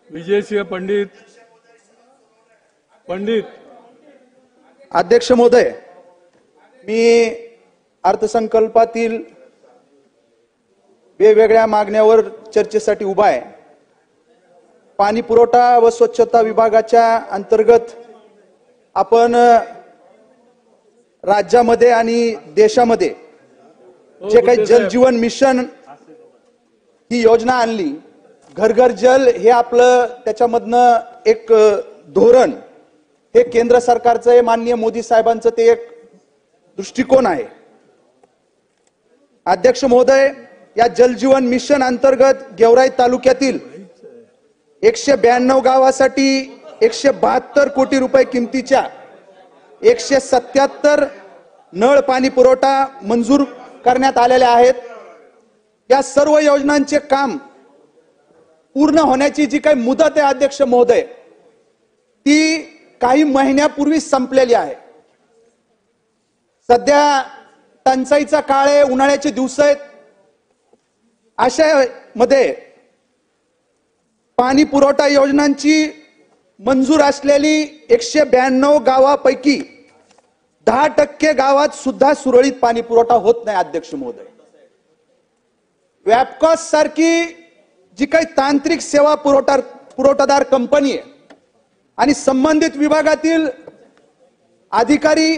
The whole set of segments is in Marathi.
विजयसिंह पंडित अध्यक्ष महोदय, मी अर्थसंकल्पातील वेगवेगळ्या मागण्यावर चर्चेसाठी उभा आहे। पाणी पुरवठा व स्वच्छता विभागाच्या अंतर्गत आपण राज्यामध्ये आणि देशामध्ये जे काही जल जीवन मिशन ही योजना आणली, घर घर जल हे आपलं त्याच्यामधनं एक धोरण, हे केंद्र सरकारचं आहे, माननीय मोदी साहेबांचं ते एक दृष्टिकोन आहे। अध्यक्ष महोदय, या जल जीवन मिशन अंतर्गत गेवराई तालुक्यातील 192 गावासाठी 172 कोटी रुपये किमतीच्या 177 नळ पाणी पुरवठा मंजूर करण्यात आलेले आहेत। या सर्व योजनांचे काम पूर्ण होण्याची जी काही मुदत आहे अध्यक्ष महोदय, ती काही महिन्यापूर्वी संपलेली आहे। सध्या टंचाईचा काळ आहे, उन्हाळ्याचे दिवस आहेत, अशा मध्ये पाणी पुरवठा योजनांची मंजूर असलेली 192 गावापैकी 10% गावात सुद्धा सुरळीत पाणी पुरवठा होत नाही अध्यक्ष महोदय। वॅपकॉस सारखी जी काही तांत्रिक सेवा पुरवठादार कंपनी आहे आणि संबंधित विभागातील अधिकारी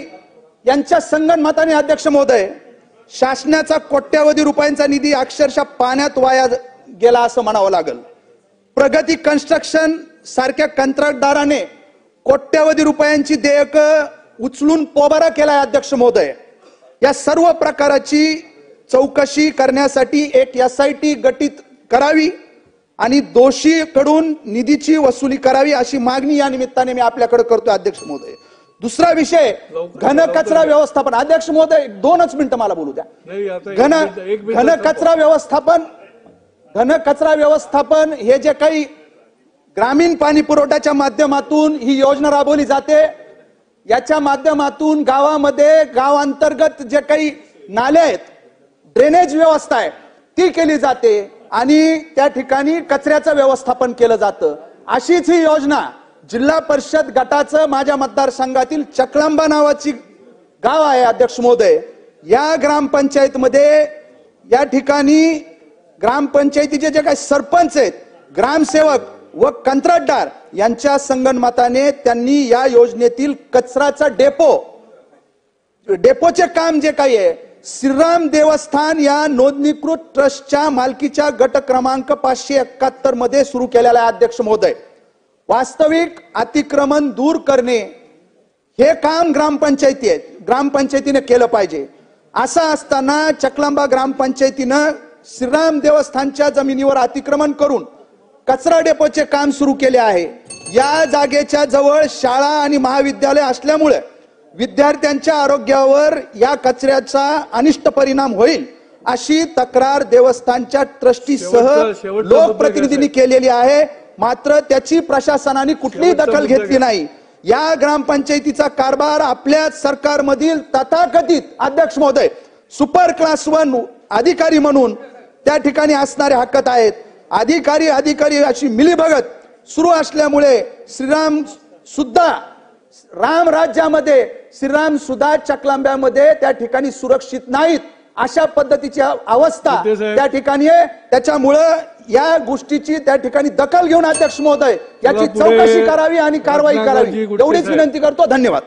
यांच्या संगनमताने अध्यक्ष महोदय, शासनाचा कोट्यावधी रुपयांचा निधी अक्षरशः पाण्यात वाया गेला असं म्हणावं लागेल। प्रगती कन्स्ट्रक्शन सारख्या कंत्राटदाराने कोट्यावधी रुपयांची देयक उचलून पोबारा केलाय अध्यक्ष महोदय। या सर्व प्रकाराची चौकशी करण्यासाठी एक SIT गठीत करावी आणि दोषीकडून निधीची वसुली करावी अशी मागणी या निमित्ताने मी आपल्याकडे करतोय अध्यक्ष महोदय। दुसरा विषय घन कचरा व्यवस्थापन। अध्यक्ष महोदय, 2च मिनिटं मला बोलू द्या। घन कचरा व्यवस्थापन हे जे काही ग्रामीण पाणी पुरवठ्याच्या माध्यमातून ही योजना राबवली जाते, याच्या माध्यमातून गावामध्ये गावांतर्गत जे काही नाले आहेत, ड्रेनेज व्यवस्था आहे ती केली जाते आणि त्या ठिकाणी कचऱ्याचं व्यवस्थापन केलं जातं। अशीच ही योजना जिल्हा परिषद गटाचं माझ्या मतदारसंघातील चकलांबा नावाची गाव आहे अध्यक्ष महोदय। या ग्रामपंचायतमध्ये या ठिकाणी ग्रामपंचायतीचे जे काही सरपंच आहेत, ग्रामसेवक व कंत्राटदार यांच्या संगनमताने त्यांनी या योजनेतील कचराचा डेपोचे काम जे काही आहे, श्रीराम देवस्थान या नोंदणीकृत ट्रस्टच्या मालकीच्या गट क्रमांक 571 मध्ये सुरू केलेला आहे अध्यक्ष महोदय। वास्तविक अतिक्रमण दूर करणे हे काम ग्रामपंचायतीने केलं पाहिजे। असं असताना चकलांबा ग्रामपंचायतीनं श्रीराम देवस्थानच्या जमिनीवर अतिक्रमण करून कचरा डेपोचे काम सुरू केले आहे। या जागेच्या जवळ शाळा आणि महाविद्यालय असल्यामुळे विद्यार्थ्यांच्या आरोग्यावर या कचऱ्याचा अनिष्ट परिणाम होईल अशी तक्रार देवस्थानच्या ट्रस्टीसह लोकप्रतिनिधींनी केलेली आहे, मात्र त्याची प्रशासनाने कुठलीही दखल घेतली नाही। या ग्रामपंचायतीचा कारभार आपल्या सरकारमधील तथाकथित अध्यक्ष महोदय सुपर क्लास 1 अधिकारी म्हणून त्या ठिकाणी असणारे हक्कत आहेत। अधिकारी अशी मिलीभगत सुरू असल्यामुळे राम राज्यामध्ये श्रीराम सुद्धा चकलांब्यामध्ये त्या ठिकाणी सुरक्षित नाहीत, अशा पद्धतीची अवस्था त्या ठिकाणी आहे। त्याच्यामुळे या गोष्टीची त्या ठिकाणी दखल घेऊन अध्यक्ष महोदय याची चौकशी करावी आणि कारवाई करावी एवढीच विनंती करतो। धन्यवाद।